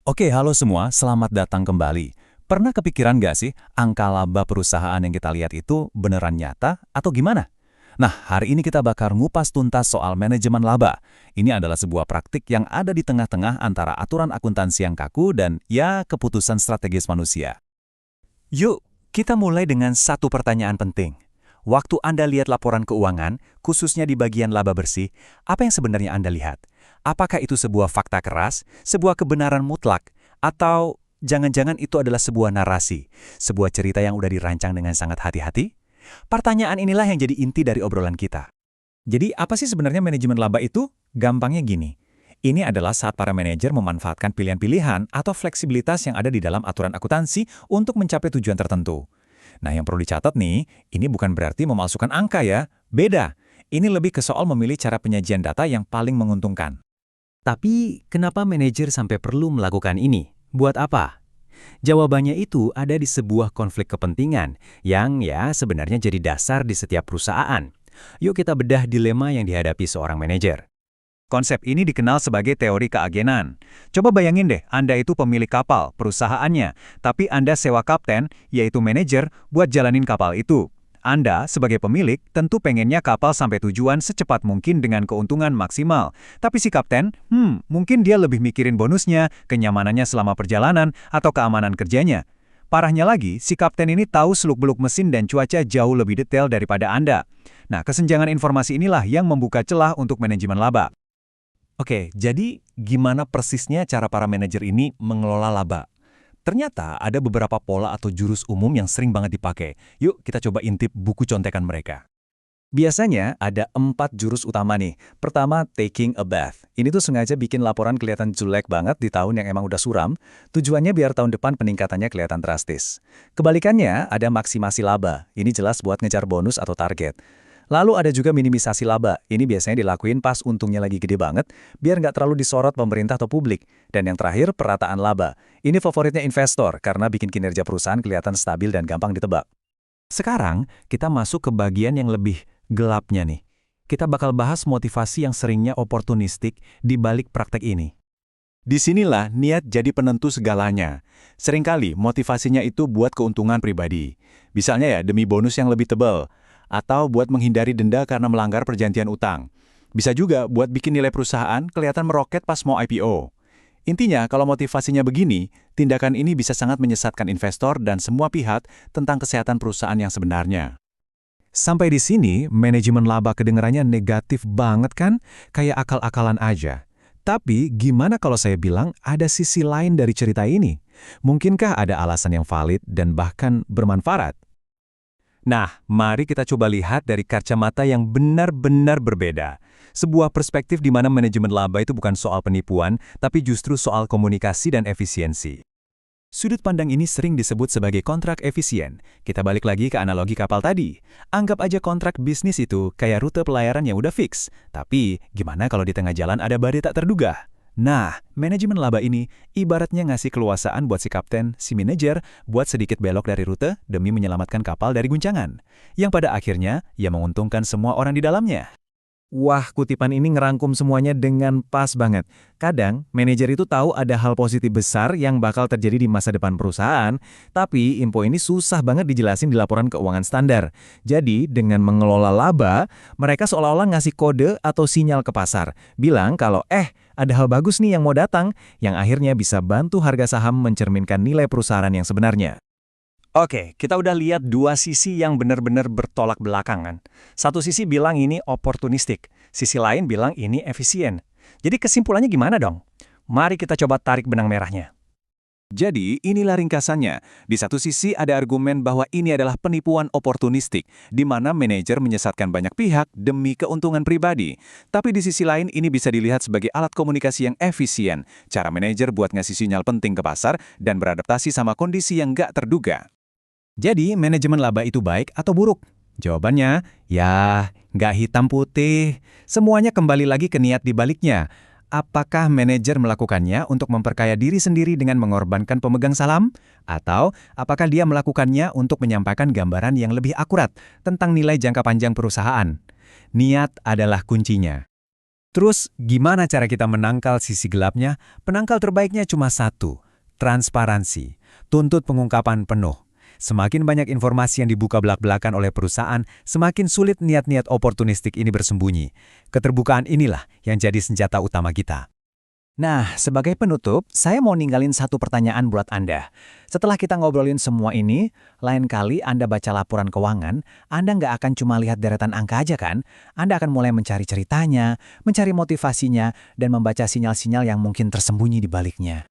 Oke, halo semua, selamat datang kembali. Pernah kepikiran nggak sih, angka laba perusahaan yang kita lihat itu beneran nyata atau gimana? Nah, hari ini kita bakal ngupas tuntas soal manajemen laba. Ini adalah sebuah praktik yang ada di tengah-tengah antara aturan akuntansi yang kaku dan ya keputusan strategis manusia. Yuk, kita mulai dengan satu pertanyaan penting. Waktu Anda lihat laporan keuangan, khususnya di bagian laba bersih, apa yang sebenarnya Anda lihat? Apakah itu sebuah fakta keras, sebuah kebenaran mutlak, atau jangan-jangan itu adalah sebuah narasi, sebuah cerita yang udah dirancang dengan sangat hati-hati? Pertanyaan inilah yang jadi inti dari obrolan kita. Jadi apa sih sebenarnya manajemen laba itu? Gampangnya gini. Ini adalah saat para manajer memanfaatkan pilihan-pilihan atau fleksibilitas yang ada di dalam aturan akuntansi untuk mencapai tujuan tertentu. Nah, yang perlu dicatat nih, ini bukan berarti memalsukan angka ya. Beda. Ini lebih ke soal memilih cara penyajian data yang paling menguntungkan. Tapi, kenapa manajer sampai perlu melakukan ini? Buat apa? Jawabannya itu ada di sebuah konflik kepentingan yang ya sebenarnya jadi dasar di setiap perusahaan. Yuk kita bedah dilema yang dihadapi seorang manajer. Konsep ini dikenal sebagai teori keagenan. Coba bayangin deh, Anda itu pemilik kapal, perusahaannya, tapi Anda sewa kapten, yaitu manajer, buat jalanin kapal itu. Anda, sebagai pemilik, tentu pengennya kapal sampai tujuan secepat mungkin dengan keuntungan maksimal. Tapi si kapten, mungkin dia lebih mikirin bonusnya, kenyamanannya selama perjalanan, atau keamanan kerjanya. Parahnya lagi, si kapten ini tahu seluk-beluk mesin dan cuaca jauh lebih detail daripada Anda. Nah, kesenjangan informasi inilah yang membuka celah untuk manajemen laba. Oke, jadi gimana persisnya cara para manajer ini mengelola laba? Ternyata ada beberapa pola atau jurus umum yang sering banget dipakai. Yuk kita coba intip buku contekan mereka. Biasanya ada 4 jurus utama nih. Pertama, taking a bath. Ini tuh sengaja bikin laporan kelihatan jelek banget di tahun yang emang udah suram. Tujuannya biar tahun depan peningkatannya kelihatan drastis. Kebalikannya, ada maksimasi laba. Ini jelas buat ngejar bonus atau target. Lalu ada juga minimisasi laba. Ini biasanya dilakuin pas untungnya lagi gede banget, biar nggak terlalu disorot pemerintah atau publik. Dan yang terakhir, perataan laba. Ini favoritnya investor, karena bikin kinerja perusahaan kelihatan stabil dan gampang ditebak. Sekarang, kita masuk ke bagian yang lebih gelapnya nih. Kita bakal bahas motivasi yang seringnya oportunistik di balik praktek ini. Disinilah niat jadi penentu segalanya. Seringkali motivasinya itu buat keuntungan pribadi. Misalnya ya, demi bonus yang lebih tebal. Atau buat menghindari denda karena melanggar perjanjian utang. Bisa juga buat bikin nilai perusahaan kelihatan meroket pas mau IPO. Intinya, kalau motivasinya begini, tindakan ini bisa sangat menyesatkan investor dan semua pihak tentang kesehatan perusahaan yang sebenarnya. Sampai di sini, manajemen laba kedengarannya negatif banget kan? Kayak akal-akalan aja. Tapi, gimana kalau saya bilang ada sisi lain dari cerita ini? Mungkinkah ada alasan yang valid dan bahkan bermanfaat? Nah, mari kita coba lihat dari kacamata yang benar-benar berbeda. Sebuah perspektif di mana manajemen laba itu bukan soal penipuan, tapi justru soal komunikasi dan efisiensi. Sudut pandang ini sering disebut sebagai kontrak efisien. Kita balik lagi ke analogi kapal tadi. Anggap aja kontrak bisnis itu kayak rute pelayaran yang udah fix. Tapi, gimana kalau di tengah jalan ada badai tak terduga? Nah, manajemen laba ini ibaratnya ngasih keluasaan buat si kapten, si manajer, buat sedikit belok dari rute demi menyelamatkan kapal dari guncangan. Yang pada akhirnya, ya menguntungkan semua orang di dalamnya. Wah, kutipan ini ngerangkum semuanya dengan pas banget. Kadang, manajer itu tahu ada hal positif besar yang bakal terjadi di masa depan perusahaan, tapi info ini susah banget dijelasin di laporan keuangan standar. Jadi, dengan mengelola laba, mereka seolah-olah ngasih kode atau sinyal ke pasar. Bilang kalau, ada hal bagus nih yang mau datang, yang akhirnya bisa bantu harga saham mencerminkan nilai perusahaan yang sebenarnya. Oke, kita udah lihat dua sisi yang benar-benar bertolak belakangan. Satu sisi bilang ini oportunistik, sisi lain bilang ini efisien. Jadi kesimpulannya gimana dong? Mari kita coba tarik benang merahnya. Jadi, inilah ringkasannya. Di satu sisi ada argumen bahwa ini adalah penipuan oportunistik, di mana manajer menyesatkan banyak pihak demi keuntungan pribadi. Tapi di sisi lain ini bisa dilihat sebagai alat komunikasi yang efisien, cara manajer buat ngasih sinyal penting ke pasar dan beradaptasi sama kondisi yang nggak terduga. Jadi, manajemen laba itu baik atau buruk? Jawabannya, ya, nggak hitam putih. Semuanya kembali lagi ke niat di baliknya. Apakah manajer melakukannya untuk memperkaya diri sendiri dengan mengorbankan pemegang saham? Atau apakah dia melakukannya untuk menyampaikan gambaran yang lebih akurat tentang nilai jangka panjang perusahaan? Niat adalah kuncinya. Terus, gimana cara kita menangkal sisi gelapnya? Penangkal terbaiknya cuma satu, transparansi. Tuntut pengungkapan penuh. Semakin banyak informasi yang dibuka belak-belakan oleh perusahaan, semakin sulit niat-niat oportunistik ini bersembunyi. Keterbukaan inilah yang jadi senjata utama kita. Nah, sebagai penutup, saya mau ninggalin satu pertanyaan buat Anda. Setelah kita ngobrolin semua ini, lain kali Anda baca laporan keuangan, Anda nggak akan cuma lihat deretan angka aja kan? Anda akan mulai mencari ceritanya, mencari motivasinya, dan membaca sinyal-sinyal yang mungkin tersembunyi di baliknya.